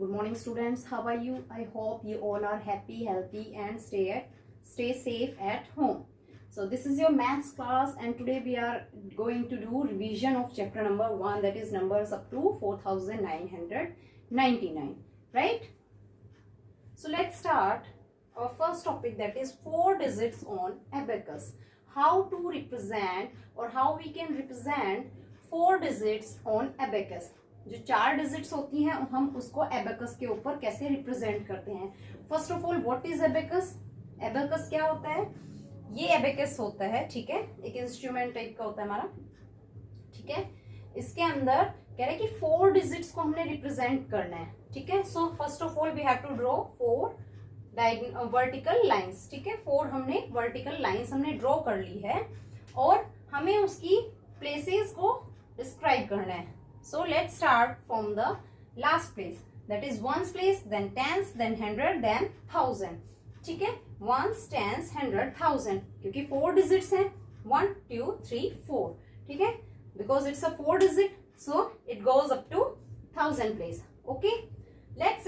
Good morning, students. How are you? I hope you all are happy, healthy, and stay safe at home. So this is your maths class, and today we are going to do revision of chapter number 1, that is numbers up to 4999. Right? So let's start our first topic, that is 4 digits on abacus. How to represent or how we can represent 4 digits on abacus. जो 4 digits होती हैं हम उसको abacus के ऊपर कैसे represent करते हैं. First of all, what is abacus? Abacus क्या होता है? ये एबेकस होता है, ठीक है, एक इंस्ट्रूमेंट टाइप का होता है हमारा, ठीक है. इसके अंदर कह रहे हैं कि 4 डिजिट्स को हमने रिप्रेजेंट करना है, ठीक है. So first of all we have to draw 4 vertical lines, ठीक है. 4 हमने वर्टिकल लाइंस हमने ड्रॉ कर ली है और हमें उसकी प्लेसेस को डिस्क्राइब करना है. So let's start from the last place, that is ones place, then tens, then hundred, then thousand. ठीक है, ones, tens, hundred, thousand, क्योंकि 4 digits हैं, 1 2 3 4, ठीक है, because it's a 4 digit, so it goes up to 1000 place. Okay, let's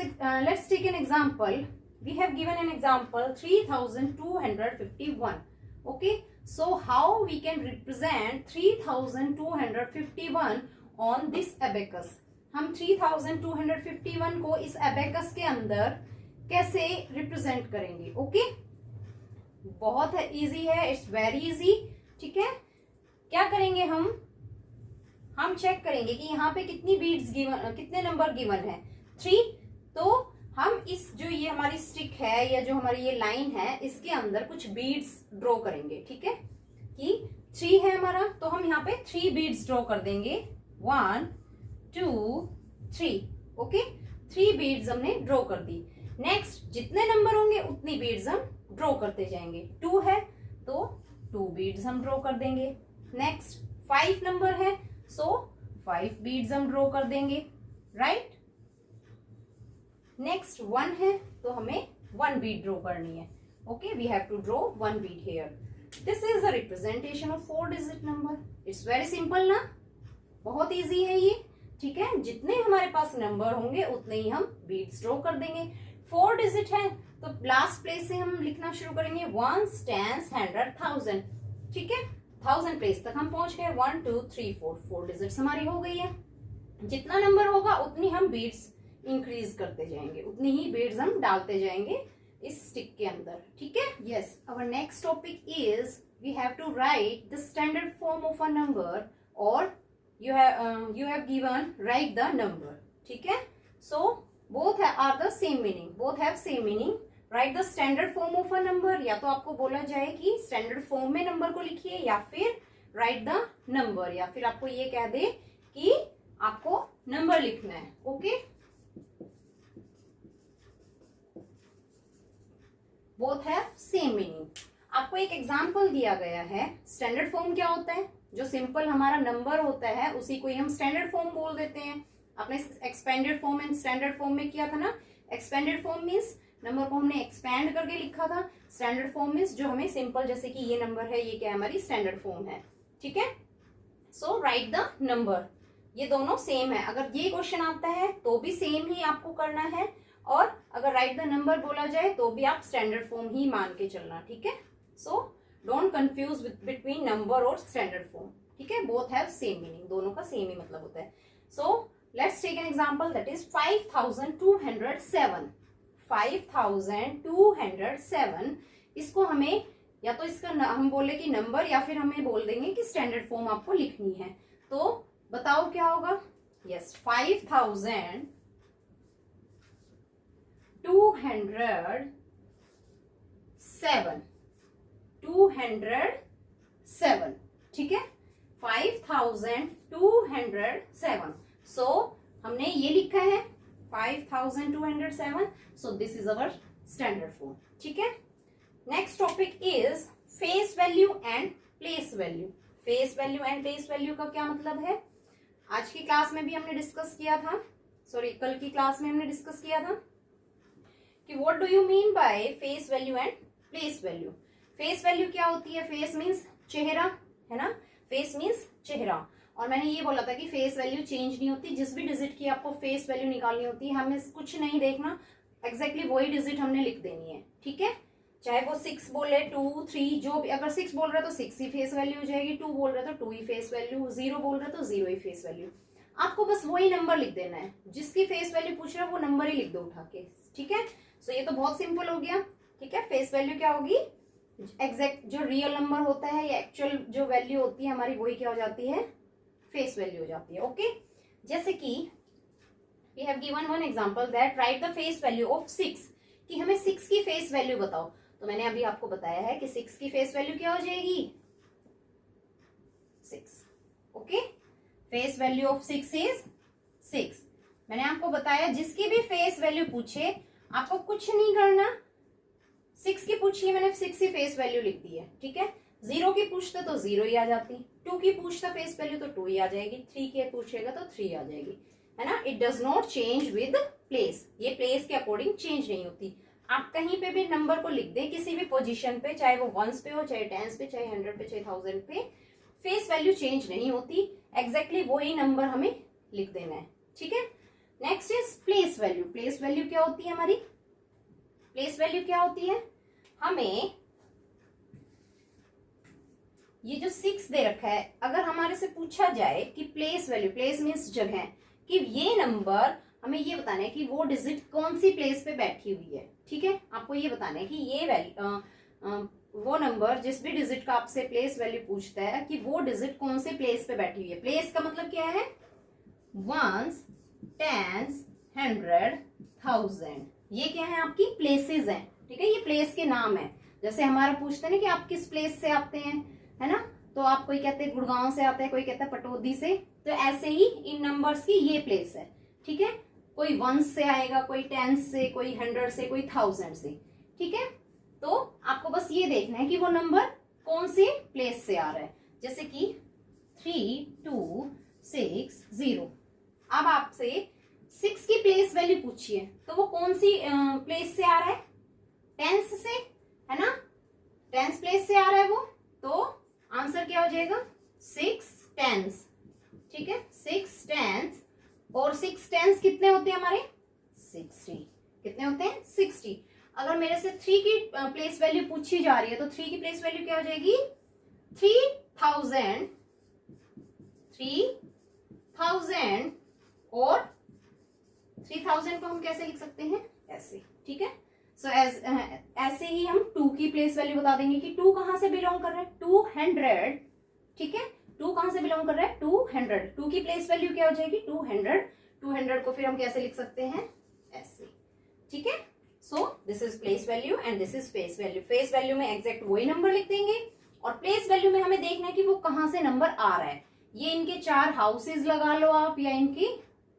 take an example. We have given an example 3251. Okay, so how we can represent 3251 on this abacus? हम 3251 को इस abacus के अंदर कैसे represent करेंगे? Okay, बहुत easy है, it's very easy, ठीक है. क्या करेंगे हम चेक करेंगे कि यहाँ पे कितनी बीड्स गिवन, कितने नंबर गिवन है, 3. तो हम इस जो ये हमारी स्टिक है या जो हमारी ये लाइन है इसके अंदर कुछ बीड्स ड्रॉ करेंगे, ठीक है, कि 3 है हमारा, तो हम यहाँ पे 3 बीड्स ड्रॉ कर देंगे. 1 2 3. ओके, 3 बीड्स हमने ड्रॉ कर दी. नेक्स्ट जितने नंबर होंगे उतनी बीड्स हम ड्रॉ करते जाएंगे. 2 है तो 2 बीड्स हम ड्रॉ कर देंगे. नेक्स्ट 5 नंबर है, सो 5 बीड्स हम ड्रॉ कर देंगे. राइट. नेक्स्ट 1 है तो हमें 1 बीड ड्रॉ करनी है. Okay, we have to draw 1 bead here. This is the representation of 4 digit number. It's very simple ना, बहुत इजी है ये, ठीक है. जितने हमारे पास नंबर होंगे उतने ही हम बीट्स ड्रॉ कर देंगे. 4 डिजिट है तो लास्ट प्लेस से हम लिखना शुरू करेंगे. वंस, टेंस, हंड्रेड, थाउजेंड, ठीक है. 1000 प्लेस तक हम पहुंच गए. 1 2 3 4 डिजिट्स हमारी हो गई है. जितना नंबर होगा उतनी हम बीट्स इंक्रीज करते जाएंगे, उतनी ही बीट्स हम डालते जाएंगे इस स्टिक के अंदर, ठीक है. Yes, our next topic is we have to write the standard form of a number, और you have given write the number, ठीक है. so both are the same meaning, both have same meaning. write the standard form of a number, या तो आपको बोला जाए कि standard form में नंबर को लिखिए, या फिर write the number, या फिर आपको ये कह दे कि आपको नंबर लिखना है. Okay, both have same meaning. आपको एक एग्जाम्पल दिया गया है. स्टैंडर्ड फॉर्म क्या होता है? जो सिंपल हमारा नंबर होता है उसी को ही हम स्टैंडर्ड फॉर्म बोल देते हैं. आपने expanded form and standard form में किया था ना. एक्सपेंडेड फॉर्म मीन्स नंबर को हमने एक्सपैंड करके लिखा था. स्टैंडर्ड फॉर्म मीन्स जो हमें सिंपल, जैसे कि ये नंबर है, ये क्या है, हमारी स्टैंडर्ड फॉर्म है, ठीक है. सो राइट द नंबर, ये दोनों सेम है. अगर ये क्वेश्चन आता है तो भी सेम ही आपको करना है, और अगर राइट द नंबर बोला जाए तो भी आप स्टैंडर्ड फॉर्म ही मान के चलना, ठीक है. So don't confuse between number और स्टैंडर्ड फॉर्म, ठीक है. बोथ हैव सेम मीनिंग, दोनों का सेम ही मतलब होता है. So let's take an example, that is 5207. 5207, इसको हमें या तो इसका हम बोले कि नंबर, या फिर हमें बोल देंगे कि स्टैंडर्ड फॉर्म आपको लिखनी है. तो बताओ क्या होगा. यस, 5207, 207, ठीक है. 5207. सो हमने ये लिखा है 5207. So this is our standard form, ठीक है. Next topic is face value and place value. Face value and place value का क्या मतलब है? आज की क्लास में भी हमने डिस्कस किया था, सॉरी कल की क्लास में हमने डिस्कस किया था कि what do you mean by face value and place value. Face value क्या होती है? फेस मीन्स चेहरा, है ना. फेस मीन्स चेहरा, और मैंने ये बोला था कि फेस वैल्यू चेंज नहीं होती, जिस भी डिजिट की आपको फेस वैल्यू निकालनी होती है हमें कुछ नहीं देखना, एग्जैक्टली वही डिजिट हमने लिख देनी है, ठीक है। चाहे वो 6 बोले 2 3 जो भी, अगर 6 बोल रहा है तो 6 ही फेस वैल्यू हो जाएगी, 2 बोल रहा है तो 2 ही फेस वैल्यू, 0 बोल रहा है तो 0 ही फेस वैल्यू। आपको बस वही नंबर लिख देना है, जिसकी फेस वैल्यू पूछ रहा है वो नंबर ही लिख दो उठा के, ठीक है। सो ये तो बहुत सिंपल हो गया, ठीक है। फेस वैल्यू क्या होगी, एग्जैक्ट जो रियल नंबर होता है या एक्चुअल जो वैल्यू होती है हमारी, वही क्या हो जाती है, फेस वैल्यू हो जाती है, ओके। जैसे कि we have given one example that write the face value of 6, कि हमें 6 की फेस वैल्यू बताओ। तो मैंने अभी आपको बताया है कि 6 की फेस वैल्यू क्या हो जाएगी, 6, okay. Face value of 6 is 6। मैंने आपको बताया जिसकी भी फेस वैल्यू पूछे आपको कुछ नहीं करना, 6 की पूछिए मैंने 6 की फेस वैल्यू लिख दी है, ठीक है। 0 की पूछते तो 0 ही आ जाती, 2 की पूछता फेस वैल्यू तो 2 ही आ जाएगी, 3 की पूछेगा तो 3 आ जाएगी, है ना। It does not change with place, ये प्लेस के अकॉर्डिंग चेंज नहीं होती। आप कहीं पे भी नंबर को लिख दें किसी भी पोजीशन पे, चाहे वो वंस पे हो, चाहे टेंस पे, चाहे 100 पे, चाहे 1000 पे, फेस वैल्यू चेंज नहीं होती, एग्जैक्टली वही नंबर हमें लिख देना है, ठीक है। Next is place value. Place value क्या होती है हमारी, प्लेस वैल्यू क्या होती है, हमें ये जो 6 दे रखा है, अगर हमारे से पूछा जाए कि प्लेस वैल्यू, प्लेस मीन्स जगह, कि ये नंबर हमें ये बताना है कि वो डिजिट कौन सी प्लेस पे बैठी हुई है, ठीक है। आपको ये बताना है कि ये वैल्यू वो नंबर जिस भी डिजिट का आपसे प्लेस वैल्यू पूछता है कि वो डिजिट कौन से प्लेस पे बैठी हुई है। प्लेस का मतलब क्या है, वंस, टेंस, 100, 1000, ये क्या है आपकी प्लेसेस हैं, ठीक है। ये प्लेस के नाम है। जैसे हमारा पूछते हैं ना कि आप किस प्लेस से आते हैं, है ना, तो आप कोई कहते हैं गुड़गांव से आता है, कोई कहता है पटौदी से, तो ऐसे ही इन नंबर्स की ये प्लेस है, ठीक है। कोई वंस से आएगा, कोई टेंस से, कोई 100 से, कोई 1000 से, ठीक है। तो आपको बस ये देखना है कि वो नंबर कौन से प्लेस से आ रहा है। जैसे कि 3 2 6 0, अब आपसे 6 की प्लेस वैल्यू पूछिए तो वो कौन सी प्लेस से आ रहा है, टेंस से, है ना, टेंस प्लेस से आ रहा है वो, तो आंसर क्या हो जाएगा 6 टेंस, ठीक है। 6 टेंस, और 6 टेंस कितने होते हैं हमारे 60, कितने होते हैं 60। अगर मेरे से 3 की प्लेस वैल्यू पूछी जा रही है तो 3 की प्लेस वैल्यू क्या हो जाएगी 3000, 3000, और 3000 को हम कैसे लिख सकते हैं, ऐसे, ठीक है। सो ऐसे ही हम 2 की प्लेस वैल्यू बता देंगे कि 2 कहां से बिलोंग कर रहा है, 200, ठीक है। 2 कहां से बिलोंग कर रहा है 200, 2 की प्लेस वैल्यू क्या हो जाएगी 200, 200 को फिर हम कैसे लिख सकते हैं, ऐसे, ठीक है। So this is place value and this is face value. Face value में एग्जैक्ट वही नंबर लिख देंगे, और प्लेस वैल्यू में हमें देखना है कि वो कहां से नंबर आ रहा है। ये इनके 4 हाउसेज लगा लो आप, या इनकी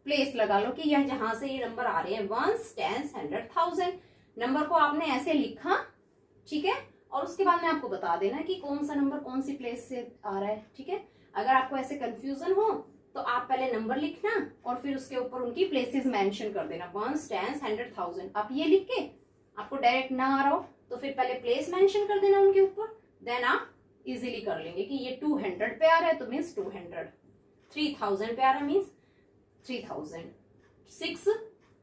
प्लेस लगा लो कि यह जहां से ये नंबर आ रहे हैं, वंस, टेंस, 100, 1000, नंबर को आपने ऐसे लिखा, ठीक है। और उसके बाद में आपको बता देना कि कौन सा नंबर कौन सी प्लेस से आ रहा है, ठीक है। अगर आपको ऐसे कंफ्यूजन हो तो आप पहले नंबर लिखना और फिर उसके ऊपर उनकी प्लेसेस मेंशन कर देना, वंस, टेंस, 100, 1000। आप ये लिख के आपको डायरेक्ट ना आ रहा हो तो फिर पहले प्लेस मेंशन कर देना उनके ऊपर, देन आप इजीली कर लेंगे कि ये 200 पे आ रहा है तो मीन्स 200, 3000 पे आ रहा है मीन्स 3000, 6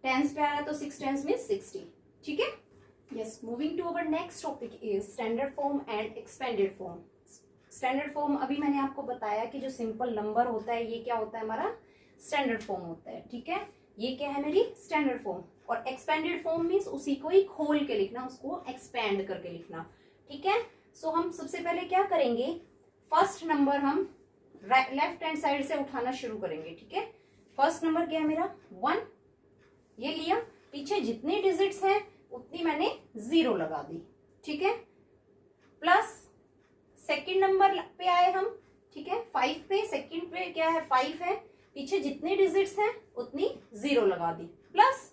टेंस पे आ रहा है तो 6 टेंस मीन्स 60, ठीक है। Yes, moving to our next topic is standard form and expanded form. Standard form अभी मैंने आपको बताया कि जो सिंपल नंबर होता है ये क्या होता है हमारा स्टैंडर्ड फॉर्म होता है, ठीक है। ये क्या है मेरी स्टैंडर्ड फॉर्म। और एक्सपेंडेड फॉर्म मीन्स उसी को ही खोल के लिखना, उसको एक्सपेंड करके लिखना, ठीक है। सो हम सबसे पहले क्या करेंगे, फर्स्ट नंबर हम लेफ्ट हैंड साइड से उठाना शुरू करेंगे, ठीक है। फर्स्ट नंबर क्या है मेरा 1, ये लिया, पीछे जितनी डिजिट्स हैं उतनी मैंने 0 लगा दी, ठीक है। प्लस सेकंड नंबर पे आए हम, ठीक है, 5 पे, सेकंड पे क्या है 5 है, पीछे जितनी डिजिट्स हैं उतनी 0 लगा दी। प्लस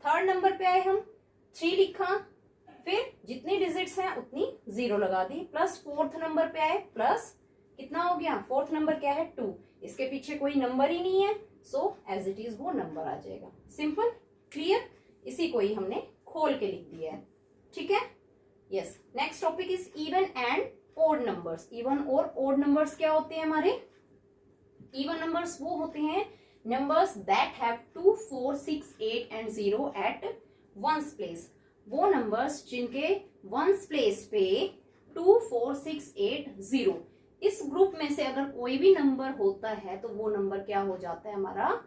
थर्ड नंबर पे आए हम 3 लिखा, फिर जितनी डिजिट्स हैं उतनी 0 लगा दी। प्लस फोर्थ नंबर पे आए, प्लस कितना हो गया, फोर्थ नंबर क्या है 2, इसके पीछे कोई नंबर ही नहीं है, सो एज इट इज वो नंबर आ जाएगा। सिंपल, क्लियर, इसी को ही हमने खोल के लिख दिया है, ठीक है। Yes, next topic is even and odd numbers. Even और ओड नंबर्स क्या होते हैं हमारे, इवन नंबर्स वो होते हैं numbers that have 2, 4, 6, 8 and 0 at ones place. वो नंबर्स जिनके वंस प्लेस पे 2, 4, 6, 8, 0 इस ग्रुप में से अगर कोई भी नंबर होता है तो वो नंबर क्या हो जाता है, हमारा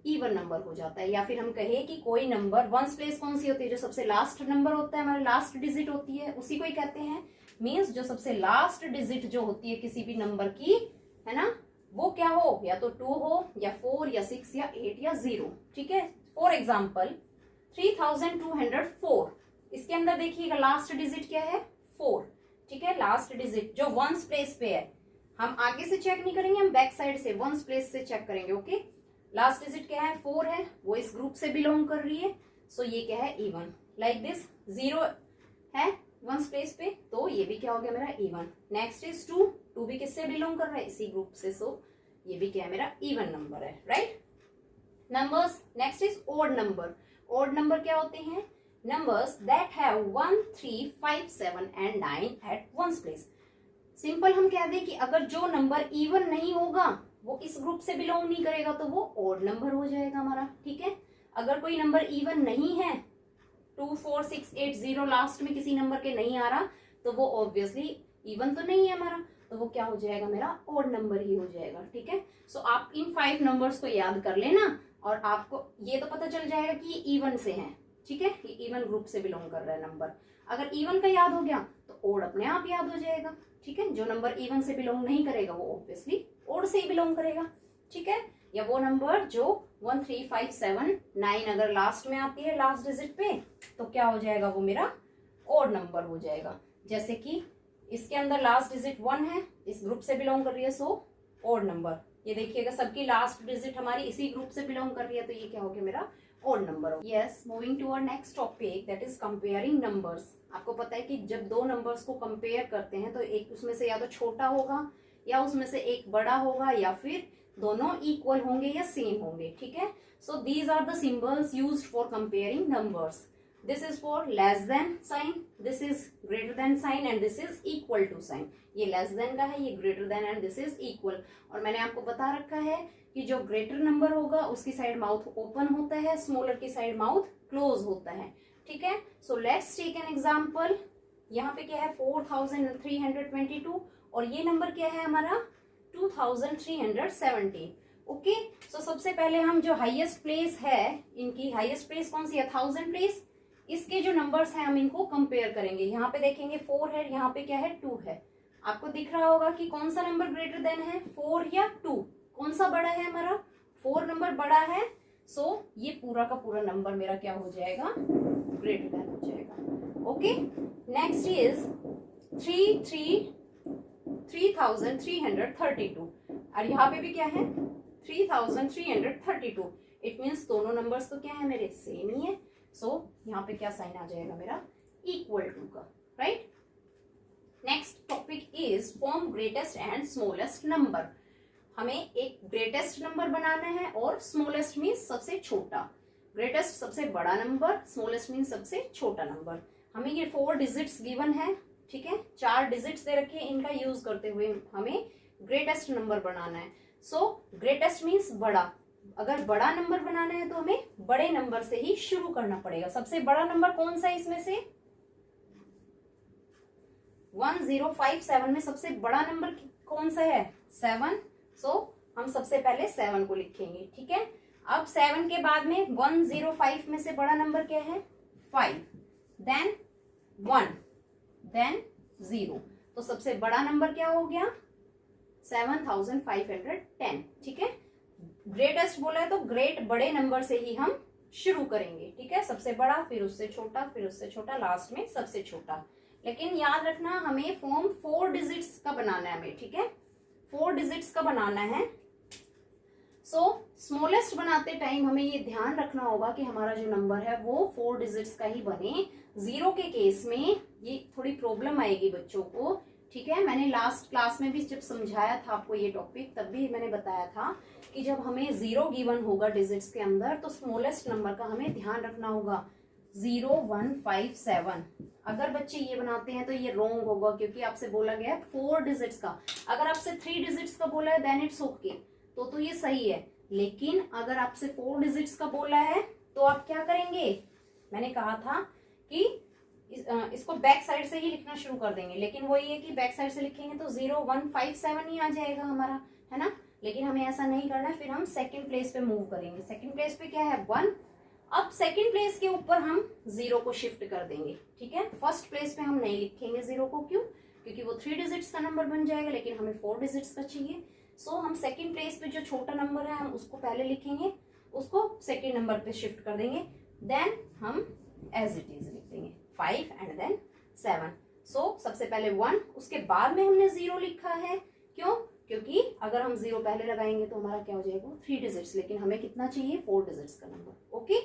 इवन नंबर हो जाता है। या फिर हम कहें कि कोई नंबर वंस प्लेस कौन सी होती है, जो सबसे लास्ट नंबर होता है, हमारे लास्ट डिजिट होती है, उसी को ही कहते हैं। मीन्स जो सबसे लास्ट डिजिट जो होती है किसी भी नंबर की, है ना, वो क्या हो, या तो 2 हो या 4 या 6 या 8 या 0। ठीक है, फॉर एग्जाम्पल 3204, इसके अंदर देखिएगा लास्ट डिजिट क्या है, 4। ठीक है, लास्ट डिजिट जो वंस प्लेस पे है, हम आगे से चेक नहीं करेंगे, हम बैक साइड से वंस प्लेस से चेक करेंगे। ओके, लास्ट डिजिट क्या है, 4 है, वो इस ग्रुप से बिलोंग कर रही है, सो ये क्या है, इवन। लाइक दिस 0 है वंस प्लेस पे, तो ये भी क्या हो गया मेरा इवन। नेक्स्ट इज 2 भी किससे बिलोंग कर रहा है, इसी ग्रुप से, सो ये भी क्या है मेरा इवन नंबर है, right. Numbers, next is odd number. Odd number क्या होते हैं, numbers that have 1, 3, 5, 7 and 9 at ones place. Simple हम कह दें कि अगर जो नंबर इवन नहीं होगा वो इस ग्रुप से बिलोंग नहीं करेगा तो वो ओड नंबर हो जाएगा हमारा। ठीक है, अगर कोई नंबर इवन नहीं है, 2, 4, 6, 8, 0 लास्ट में किसी नंबर के नहीं आ रहा, तो वो ऑब्वियसली इवन तो नहीं है हमारा, तो वो क्या हो जाएगा, मेरा ओड नंबर ही हो जाएगा। ठीक है, सो आप इन 5 नंबर्स को याद कर लेना और आपको ये तो पता चल जाएगा कि ये इवन से हैं। ठीक है, ये इवन ग्रुप से बिलोंग कर रहा है नंबर। अगर इवन का याद हो गया तो ओड अपने आप याद हो जाएगा। ठीक है, जो नंबर इवन से बिलोंग नहीं करेगा वो ऑब्वियसली ओड से ही बिलोंग करेगा। ठीक है, या वो नंबर जो 1, 3, 5, 7, 9 अगर लास्ट में आती है लास्ट डिजिट पे, तो क्या हो जाएगा, वो मेरा ओड नंबर हो जाएगा। जैसे कि इसके अंदर लास्ट डिजिट 1 है, इस ग्रुप से बिलोंग कर रही है, सो ओड नंबर। ये देखिएगा सबकी लास्ट डिजिट हमारी इसी ग्रुप से बिलोंग कर रही है, तो ये क्या हो गया, मेरा odd number. Yes, moving to our next topic that is comparing numbers. आपको पता है कि जब दो नंबर्स को कंपेयर करते हैं तो एक उसमें से या तो छोटा होगा या उसमें से एक बड़ा होगा या फिर दोनों इक्वल होंगे या सेम होंगे। ठीक है, so these are the symbols used for comparing numbers. This is for less than sign, this is greater than sign and this is equal to sign. ये लेस देन का है, ये greater than and this is equal. और मैंने आपको बता रखा है कि जो ग्रेटर नंबर होगा उसकी साइड माउथ ओपन होता है, स्मॉलर की साइड माउथ क्लोज होता है। ठीक है, so let's take an example. यहाँ पे क्या है 4322 और ये नंबर क्या है हमारा 2317। ओके, सो सबसे पहले हम जो हाईएस्ट प्लेस है, इनकी हाईएस्ट प्लेस कौन सी है, 1000 प्लेस, इसके जो नंबर्स हैं हम इनको कंपेयर करेंगे। यहाँ पे देखेंगे 4 है, यहाँ पे क्या है 2 है। आपको दिख रहा होगा कि कौन सा नंबर ग्रेटर देन है, 4 या 2, कौन सा बड़ा है हमारा, 4 नंबर बड़ा है। सो ये पूरा का पूरा नंबर मेरा क्या हो जाएगा, ग्रेटर देन हो जाएगा। ओके, नेक्स्ट इज 3332 और यहाँ पे भी क्या है 3332। इट मीन्स दोनों नंबर्स तो क्या है मेरे, सेम ही है। सो यहाँ पे क्या साइन आ जाएगा मेरा, इक्वल टू का, right. Next topic is form greatest and smallest number. हमें एक ग्रेटेस्ट नंबर बनाना है और स्मॉलेस्ट मीन्स सबसे छोटा। ग्रेटेस्ट सबसे बड़ा नंबर, स्मॉलेस्ट मीन्स सबसे छोटा नंबर। हमें ये 4 डिजिट्स गिवन है। ठीक है, 4 डिजिट्स दे रखे हैं, इनका यूज करते हुए हमें ग्रेटेस्ट नंबर बनाना है। सो ग्रेटेस्ट मीन्स बड़ा। अगर बड़ा नंबर बनाना है तो हमें बड़े नंबर से ही शुरू करना पड़ेगा। सबसे बड़ा नंबर कौन सा है इसमें से, 1057 में सबसे बड़ा नंबर कौन सा है, 7। सो हम सबसे पहले 7 को लिखेंगे। ठीक है, अब 7 के बाद में 105 में से बड़ा नंबर क्या है, 5, देन 1, देन 0। तो सबसे बड़ा नंबर क्या हो गया, 7510। ठीक है, ग्रेटेस्ट बोला है तो ग्रेट बड़े नंबर से ही हम शुरू करेंगे। ठीक है, सबसे बड़ा, फिर उससे छोटा, फिर उससे छोटा, लास्ट में सबसे छोटा। लेकिन याद रखना हमें फॉर्म 4 डिजिट्स का बनाना है हमें। ठीक है, 4 डिजिट्स का बनाना है। सो स्मॉलेस्ट बनाते टाइम हमें ये ध्यान रखना होगा कि हमारा जो नंबर है वो 4 डिजिट्स का ही बने। 0 के केस में ये थोड़ी प्रॉब्लम आएगी बच्चों को। ठीक है, मैंने लास्ट क्लास में भी जब समझाया था आपको ये टॉपिक, तब भी मैंने बताया था कि जब हमें 0 गिवन होगा डिजिट्स के अंदर तो स्मॉलेस्ट नंबर का हमें ध्यान रखना होगा 0157। अगर बच्चे ये बनाते हैं तो ये रॉन्ग होगा, क्योंकि आपसे बोला गया है 4 डिजिट्स का। अगर आपसे 3 डिजिट्स का बोला है देन इट्स ओके, तो ये सही है। लेकिन अगर आपसे 4 डिजिट्स का बोला है तो आप क्या करेंगे, मैंने कहा था कि इसको बैक साइड से ही लिखना शुरू कर देंगे, लेकिन वो ये कि बैक साइड से लिखेंगे तो 0157 ही आ जाएगा हमारा, है ना। लेकिन हमें ऐसा नहीं करना है, फिर हम सेकंड प्लेस पे मूव करेंगे। सेकंड प्लेस पे क्या है 1, अब सेकंड प्लेस के ऊपर हम 0 को शिफ्ट कर देंगे, ठीक है। फर्स्ट प्लेस पे हम नहीं लिखेंगे 0 को, क्यों, क्योंकि वो 3 डिजिट्स का नंबर बन जाएगा, लेकिन हमें 4 डिजिट्स का चाहिए। सो हम सेकंड प्लेस पे जो छोटा नंबर है हम उसको पहले लिखेंगे, उसको सेकंड नंबर पे शिफ्ट कर देंगे, देन हम एज इट इज लिख देंगे 5 एंड देन 7। सो सबसे पहले 1, उसके बाद में हमने 0 लिखा है, क्यों, क्योंकि अगर हम 0 पहले लगाएंगे तो हमारा क्या हो जाएगा 3 डिजिट्स, लेकिन हमें कितना चाहिए 4 डिजिट्स का नंबर। Okay,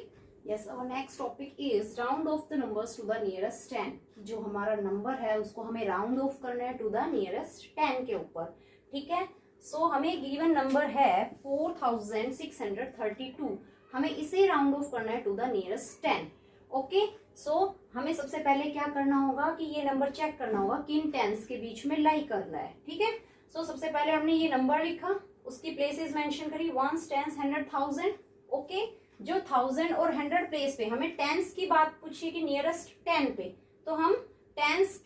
yes. Our next topic is round off the numbers to the nearest 10। जो हमारा नंबर है उसको हमें राउंड ऑफ करना है टू द नियरेस्ट 10 के ऊपर, ठीक है। सो हमें गिवन नंबर है 4632, हमें इसे राउंड ऑफ करना है टू द नियरेस्ट 10। ओके, सो हमें सबसे पहले क्या करना होगा कि ये नंबर चेक करना होगा किन टेंस के बीच में लाई करना है, ठीक है। सो सबसे पहले हमने ये नंबर लिखा, उसकी प्लेसेस मेंशन करी, वंस, टेंस, 100, 1000। ओके, जो 1000 और 100 प्लेस पे हमें टेंस की बात पूछी कि नियरेस्ट 10 पे, तो हम टेंस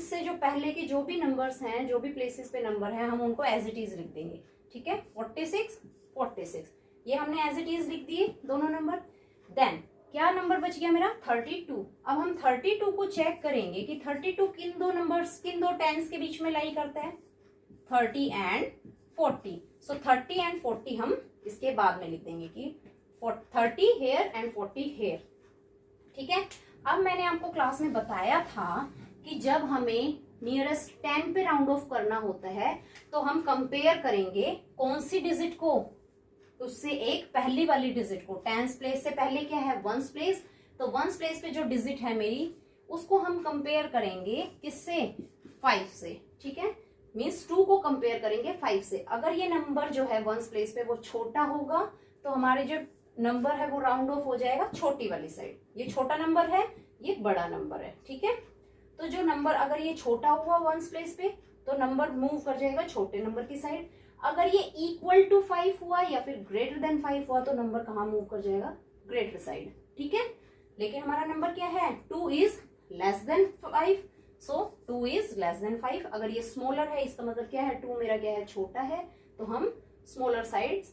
से जो पहले के जो भी नंबर्स हैं, जो भी प्लेसेस पे नंबर है, हम उनको एज इट इज लिख देंगे, ठीक है। 46 46 ये हमने एज इट इज लिख दिए दोनों नंबर। देन क्या नंबर बच गया मेरा 32। अब हम 32 को चेक करेंगे कि 32 किन दो नंबर्स, किन दो टेंस के बीच में लाई करता है, 30 एंड 40। सो 30 एंड 40 हम इसके बाद में लिख देंगे कि 30 हेयर एंड 40 हेयर, ठीक है। अब मैंने आपको क्लास में बताया था कि जब हमें नियरेस्ट 10 पे राउंड ऑफ करना होता है तो हम कंपेयर करेंगे कौन सी डिजिट को, उससे एक पहली वाली डिजिट को। टेंस प्लेस से पहले क्या है वंस प्लेस, तो वंस प्लेस पे जो डिजिट है मेरी उसको हम कंपेयर करेंगे किससे, 5 से, ठीक है। मीन्स 2 को कंपेयर करेंगे 5 से। अगर ये नंबर जो है वंस प्लेस पे वो छोटा होगा तो हमारे जो नंबर है वो राउंड ऑफ हो जाएगा छोटी वाली साइड। ये छोटा नंबर है, ये बड़ा नंबर है, ठीक है। तो जो नंबर अगर ये छोटा हुआ वंस प्लेस पे तो नंबर मूव कर जाएगा छोटे नंबर की साइड। अगर ये इक्वल टू 5 हुआ या फिर ग्रेटर देन 5 हुआ तो नंबर कहाँ मूव कर जाएगा, ग्रेटर साइड, ठीक है। लेकिन हमारा नंबर क्या है 2 is less than 5, so 2 is less than 5। अगर ये स्मॉलर है इसका मतलब क्या है 2 मेरा क्या है छोटा है, तो हम स्मॉलर साइड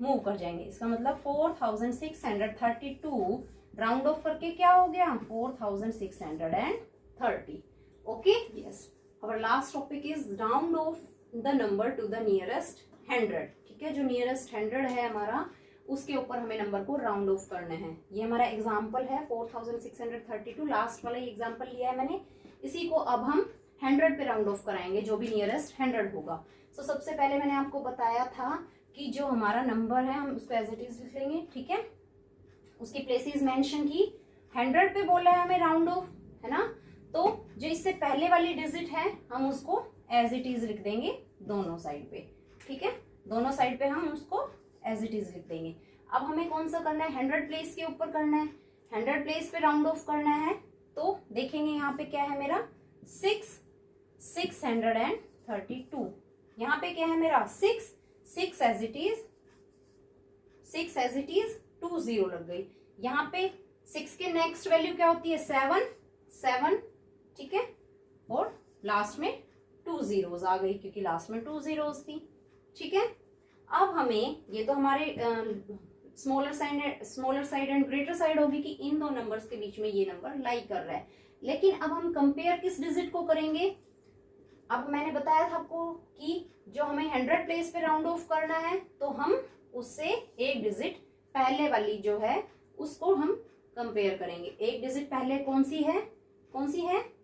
मूव कर जाएंगे। इसका मतलब 4632 राउंड ऑफ करके क्या हो गया 4630। Okay, yes. Our last topic is round off the number to the nearest 100, ठीक है। जो नियरेस्ट 100 है हमारा उसके ऊपर हमें नंबर को राउंड ऑफ करना है। ये हमारा एग्जाम्पल है 4632, लास्ट वाला एग्जाम्पल लिया है मैंने। इसी को अब हम 100 पे राउंड ऑफ कराएंगे, जो भी नियरेस्ट 100 होगा। तो सबसे पहले मैंने आपको बताया था कि जो हमारा नंबर है हम उसको एज इट इज लिख लेंगे, ठीक है। उसकी प्लेसेस मेंशन की, 100 पे बोला है हमें राउंड ऑफ, है ना। तो जो इससे पहले वाली डिजिट है हम उसको एज इट इज लिख देंगे दोनों साइड पे, ठीक है। दोनों साइड पे हम उसको एज इट इज लिख देंगे। अब हमें कौन सा करना है 100 प्लेस के ऊपर करना है, 100 प्लेस पे राउंड ऑफ करना है। तो देखेंगे यहाँ पे क्या है मेरा 632। यहाँ पे क्या है मेरा 6 एज इट इज 2 0 लग गई। यहाँ पे 6 के नेक्स्ट वैल्यू क्या होती है 7, ठीक है। और लास्ट में 2 zeros आ गई क्योंकि लास्ट में 2 zeros थी, ठीक है। अब हमें ये तो हमारे smaller side and greater side होगी कि इन दो नंबर्स के बीच में ये नंबर लाई कर रहा है। लेकिन अब हम कंपेयर किस डिजिट को करेंगे। अब मैंने बताया था आपको कि जो हमें 100 प्लेस पे राउंड ऑफ करना है तो हम उससे एक डिजिट पहले वाली जो है उसको हम कंपेयर करेंगे। एक डिजिट पहले कौन सी है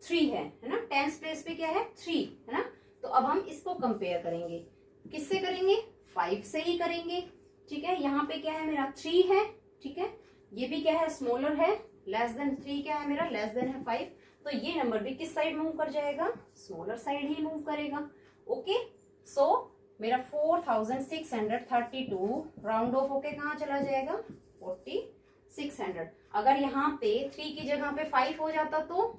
3 है ना। 10th प्लेस पे क्या है 3 है ना। तो अब हम इसको कंपेयर करेंगे, किससे करेंगे 5 से ही करेंगे, ठीक है। यहाँ पे क्या है मेरा 3 है, ठीक है। ये भी क्या है स्मॉलर है, लेस देन 3 क्या है मेरा लेस देन है 5। तो ये नंबर भी किस साइड मूव कर जाएगा स्मॉलर साइड ही मूव करेगा। ओके, सो मेरा 4632 राउंड ऑफ होके कहाँ चला जाएगा 4600। अगर यहाँ पे 3 की जगह पे 5 हो जाता तो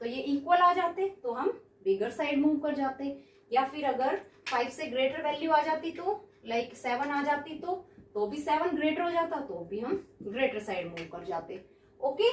ये इक्वल आ जाते, तो हम बिगर साइड मूव कर जाते। या फिर अगर 5 से ग्रेटर वैल्यू आ जाती तो लाइक 7 आ जाती तो भी 7 ग्रेटर हो जाता तो भी हम ग्रेटर साइड मूव कर जाते. ओके,